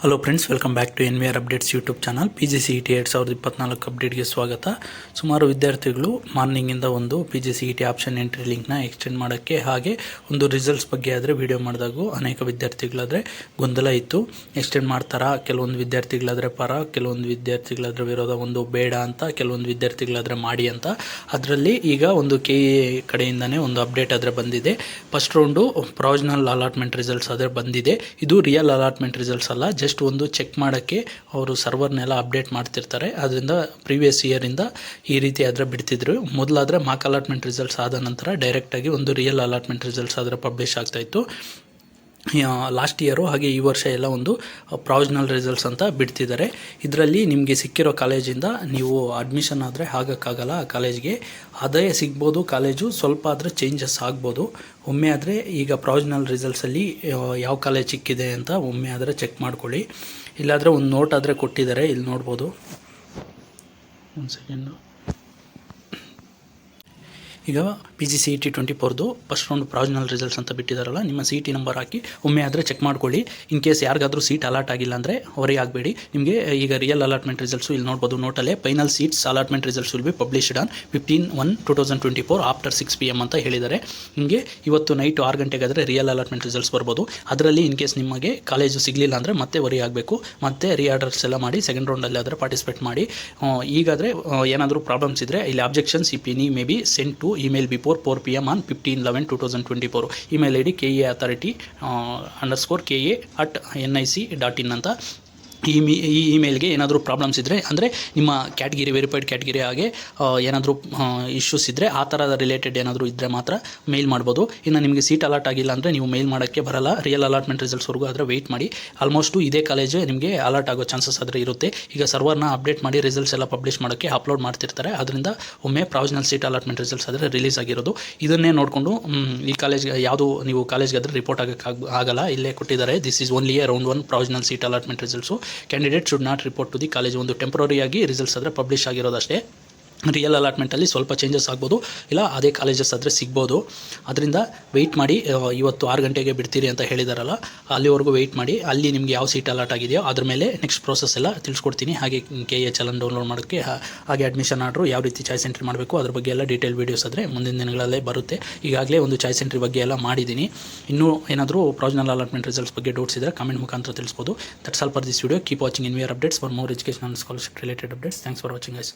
Hello friends, welcome back to NVR updates YouTube channel. PGCET 2024 ಅಪ್ಡೇಟ್ಗೆ ಸ್ವಾಗತ. ಸುಮಾರು ವಿದ್ಯಾರ್ಥಿಗಳು ಮಾರ್ನಿಂಗಿಂದ ಒಂದು PGCET ಆಪ್ಷನ್ ಎಂಟ್ರಿ ಲಿಂಕ್ನ ಎಕ್ಸ್ಟೆಂಡ್ ಮಾಡೋಕ್ಕೆ ಹಾಗೆ ಒಂದು ರಿಸಲ್ಟ್ಸ್ ಬಗ್ಗೆ ಆದರೆ ವಿಡಿಯೋ ಮಾಡಿದಾಗೂ ಅನೇಕ ವಿದ್ಯಾರ್ಥಿಗಳಾದರೆ ಗೊಂದಲ ಇತ್ತು. ಎಕ್ಸ್ಟೆಂಡ್ ಮಾಡ್ತಾರಾ, ಕೆಲವೊಂದು ವಿದ್ಯಾರ್ಥಿಗಳಾದರೆ ಪರ, ಕೆಲವೊಂದು ವಿದ್ಯಾರ್ಥಿಗಳಾದರೆ ವಿರೋಧ, ಒಂದು ಬೇಡ ಅಂತ, ಕೆಲವೊಂದು ವಿದ್ಯಾರ್ಥಿಗಳಾದರೆ ಮಾಡಿ ಅಂತ. ಅದರಲ್ಲಿ ಈಗ ಒಂದು KE ಕಡೆಯಿಂದನೇ ಒಂದು ಅಪ್ಡೇಟ್ ಆದರೆ ಬಂದಿದೆ. First round provisional allotment results ಆದರೆ ಬಂದಿದೆ. ಇದು ರಿಯಲ್ ಅಲಾಟ್ಮೆಂಟ್ ರಿಸಲ್ಟ್ಸ್ ಅಲ್ಲ, ಜಸ್ಟ್ ಒಂದು ಚೆಕ್ ಮಾಡೋಕ್ಕೆ ಅವರು ಸರ್ವರ್ನೆಲ್ಲ ಅಪ್ಡೇಟ್ ಮಾಡ್ತಿರ್ತಾರೆ. ಅದರಿಂದ ಪ್ರೀವಿಯಸ್ ಇಯರಿಂದ ಈ ರೀತಿ ಆದರೆ ಬಿಡ್ತಿದ್ರು. ಮೊದಲಾದರೆ ಮಾಕ್ ಅಲಾಟ್ಮೆಂಟ್ ರಿಸಲ್ಟ್ಸ್ ಆದ ನಂತರ ಡೈರೆಕ್ಟಾಗಿ ಒಂದು ರಿಯಲ್ ಅಲಾಟ್ಮೆಂಟ್ ರಿಸಲ್ಟ್ಸ್ ಆದರೆ ಪಬ್ಲಿಷ್ ಆಗ್ತಾಯಿತ್ತು. ಲಾಸ್ಟ್ ಇಯರು ಹಾಗೆ ಈ ವರ್ಷ ಎಲ್ಲ ಒಂದು ಪ್ರೊವಿಷನಲ್ ರಿಸಲ್ಟ್ಸ್ ಅಂತ ಬಿಡ್ತಿದ್ದಾರೆ. ಇದರಲ್ಲಿ ನಿಮಗೆ ಸಿಕ್ಕಿರೋ ಕಾಲೇಜಿಂದ ನೀವು ಅಡ್ಮಿಷನ್ ಆದರೆ ಆಗೋಕ್ಕಾಗಲ್ಲ. ಆ ಕಾಲೇಜ್ಗೆ ಆದಾಯ ಸಿಗ್ಬೋದು, ಕಾಲೇಜು ಸ್ವಲ್ಪ ಆದರೆ ಚೇಂಜಸ್ ಆಗ್ಬೋದು. ಒಮ್ಮೆ ಆದರೆ ಈಗ ಪ್ರೊವಿಷನಲ್ ರಿಸಲ್ಟ್ಸಲ್ಲಿ ಯಾವ ಕಾಲೇಜ್ ಸಿಕ್ಕಿದೆ ಅಂತ ಒಮ್ಮೆ ಆದರೆ ಚೆಕ್ ಮಾಡ್ಕೊಳ್ಳಿ. ಇಲ್ಲಾದರೆ ಒಂದು ನೋಟ್ ಆದರೆ ಕೊಟ್ಟಿದ್ದಾರೆ, ಇಲ್ಲಿ ನೋಡ್ಬೋದು. ಒಂದು ಸೆಕೆಂಡು. ಈಗ PGCET 24ದು ಫಸ್ಟ್ ರೌಂಡ್ ಪ್ರೊವಿಷನಲ್ ರಿಸಲ್ಟ್ಸ್ ಅಂತ ಬಿಟ್ಟಿದ್ದಾರಲ್ಲ, ನಿಮ್ಮ CET ನಂಬರ್ ಹಾಕಿ ಒಮ್ಮೆ ಆದರೆ ಚೆಕ್ ಮಾಡ್ಕೊಳ್ಳಿ. ಇನ್ ಕೇಸ್ ಯಾರಿಗಾದರೂ ಸೀಟ್ ಅಲಾಟ್ ಆಗಿಲ್ಲ ಅಂದರೆ ಹೊರಗೆ ಆಗಬೇಡಿ. ನಿಮಗೆ ಈಗ ರಿಯಲ್ ಅಲಾಟ್ಮೆಂಟ್ ರಿಸಲ್ಟ್ಸು ಇಲ್ಲಿ ನೋಡ್ಬೋದು. ನೋಟಲ್ಲೇ final seats allotment results will be published on 15/1/2024 after 6 PM ಅಂತ ಹೇಳಿದ್ದಾರೆ. ನಿಮಗೆ ಇವತ್ತು ನೈಟ್ 6 ಗಂಟೆಗಾದರೆ ರಿಯಲ್ ಅಲಾಟ್ಮೆಂಟ್ ರಿಸಲ್ಟ್ಸ್ ಬರ್ಬೋದು. ಅದರಲ್ಲಿ ಇನ್ ಕೇಸ್ ನಿಮಗೆ ಕಾಲೇಜು ಸಿಗಲಿಲ್ಲ ಅಂದರೆ ಮತ್ತೆ ಹೊರಗೆ ಆಗಬೇಕು, ಮತ್ತೆ ರೀಆರ್ಡರ್ಸ್ ಎಲ್ಲ ಮಾಡಿ ಸೆಕೆಂಡ್ ರೌಂಡಲ್ಲಿ ಆದರೆ ಪಾರ್ಟಿಸಿಪೇಟ್ ಮಾಡಿ. ಈಗಾದರೆ ಏನಾದರೂ ಪ್ರಾಬ್ಲಮ್ಸ್ ಇದ್ದರೆ ಇಲ್ಲಿ objections if any may be send to email before 4 PM on 15/11/2024. email ID KA authority_KA@nic.in ಅಂತ. ಈ ಇಮೇಲ್ಗೆ ಏನಾದರೂ ಪ್ರಾಬ್ಲಮ್ಸ್ ಇದ್ದರೆ, ಅಂದರೆ ನಿಮ್ಮ ಕ್ಯಾಟಗಿರಿ ವೆರಿಫೈಡ್ ಕ್ಯಾಟಗಿರಿ ಹಾಗೆ ಏನಾದರೂ ಇಶ್ಯೂಸ್ ಇದ್ದರೆ, ಆ ಥರದ ರಿಲೇಟೆಡ್ ಏನಾದರೂ ಇದ್ದರೆ ಮಾತ್ರ ಮೇಲ್ ಮಾಡ್ಬೋದು. ಇನ್ನು ನಿಮಗೆ ಸೀಟ್ ಅಲಾಟ್ ಆಗಿಲ್ಲ ಅಂದರೆ ನೀವು ಮೇಲ್ ಮಾಡೋಕ್ಕೆ ಬರಲ್ಲ. ರಿಯಲ್ ಅಲಾಟ್ಮೆಂಟ್ ರಿಸಲ್ಟ್ಸ್ವರೆಗೂ ಆದರೆ ವೆಯ್ಟ್ ಮಾಡಿ. ಆಲ್ಮೋಸ್ಟು ಇದೇ ಕಾಲೇಜ್ ನಿಮಗೆ ಅಲಾಟ್ ಆಗೋ ಚಾನ್ಸಸ್ ಆದರೆ ಇರುತ್ತೆ. ಈಗ ಸರ್ವರ್ನ ಅಪ್ಡೇಟ್ ಮಾಡಿ ರಿಸಲ್ಟ್ಸ್ ಎಲ್ಲ ಪಬ್ಲಿಷ್ ಮಾಡೋಕ್ಕೆ ಅಪ್ಲೋಡ್ ಮಾಡ್ತಿರ್ತಾರೆ. ಅದರಿಂದ ಒಮ್ಮೆ ಪ್ರೊವಿಷನಲ್ ಸೀಟ್ ಅಲಾಟ್ಮೆಂಟ್ ರಿಸಲ್ಟ್ಸ್ ಆದರೆ ರಿಲೀಸ್ ಆಗಿರೋದು. ಇದನ್ನೇ ನೋಡಿಕೊಂಡು ಈ ಕಾಲೇಜ್ಗೆ ಯಾವುದು ನೀವು ಕಾಲೇಜ್ಗೆ ಆದರೆ ರಿಪೋರ್ಟ್ ಆಗಲ್ಲ. ಇಲ್ಲೇ ಕೊಟ್ಟಿದ್ದಾರೆ, this is only a round 1 provisional seat allotment results. Candidate should not report to the college. ಒಂದು ಟೆಂಪ್ರರಿ ಆಗಿ ರಿಸಲ್ಟ್ಸ್ ಆದರೆ ಪಬ್ಲಿಷ್ ಆಗಿರೋದಷ್ಟೇ. ರಿಯಲ್ ಅಲಾಟ್ಮೆಂಟಲ್ಲಿ ಸ್ವಲ್ಪ ಚೇಂಜಸ್ ಆಗ್ಬೋದು, ಇಲ್ಲ ಅದೇ ಕಾಲೇಜಸ್ ಆದರೆ ಸಿಗ್ಬೋದು. ಅದರಿಂದ ವೆಯ್ಟ್ ಮಾಡಿ. ಇವತ್ತು 6 ಗಂಟೆಗೆ ಬಿಡ್ತೀರಿ ಅಂತ ಹೇಳಿದಾರಲ್ಲ, ಅಲ್ಲಿವರೆಗೂ ವೆಯ್ಟ್ ಮಾಡಿ. ಅಲ್ಲಿ ನಿಮಗೆ ಯಾವ ಸೀಟ್ ಅಲಾಟ್ ಆಗಿದೆಯೋ ಅದ್ರ ಮೇಲೆ ನೆಕ್ಸ್ಟ್ ಪ್ರೋಸೆಸ್ ಎಲ್ಲ ತಿಳಿಸ್ಕೊಡ್ತೀನಿ. ಹಾಗೆ KE ಚಲನ್ ಡೌನ್ಲೋಡ್ ಮಾಡೋಕ್ಕೆ, ಹಾಗೆ ಅಡ್ಮಿಷನ್ ಆರ್ಡ್ರು ಯಾವ ರೀತಿ ಚಾಯ್ಸ್ ಎಂಟ್ರಿ ಮಾಡಬೇಕು ಅದ್ರ ಬಗ್ಗೆ ಎಲ್ಲ ಡೀಟೇಲ್ ವೀಡಿಯೋಸ್ ಆದರೆ ಮುಂದಿನ ದಿನಗಳಲ್ಲೇ ಬರುತ್ತೆ. ಈಗಾಗಲೇ ಒಂದು ಚಾಯ್ಸ್ ಎಂಟ್ರಿ ಬಗ್ಗೆ ಎಲ್ಲ ಮಾಡಿದ್ದೀನಿ. ಇನ್ನೂ ಏನಾದರೂ ಪ್ರೊವಿಷನಲ್ ಅಲಾಟ್ಮೆಂಟ್ ರಿಸಲ್ಟ್ಸ್ ಬಗ್ಗೆ ಡೌಟ್ಸ್ ಇದ್ದರೆ ಕಾಮೆಂಟ್ ಮುಖಾಂತರ ತಿಳಿಸ್ಬೋದು. That's all for this video. Keep watching NVR updates for more education and scholarship related updates. Thanks for watching guys.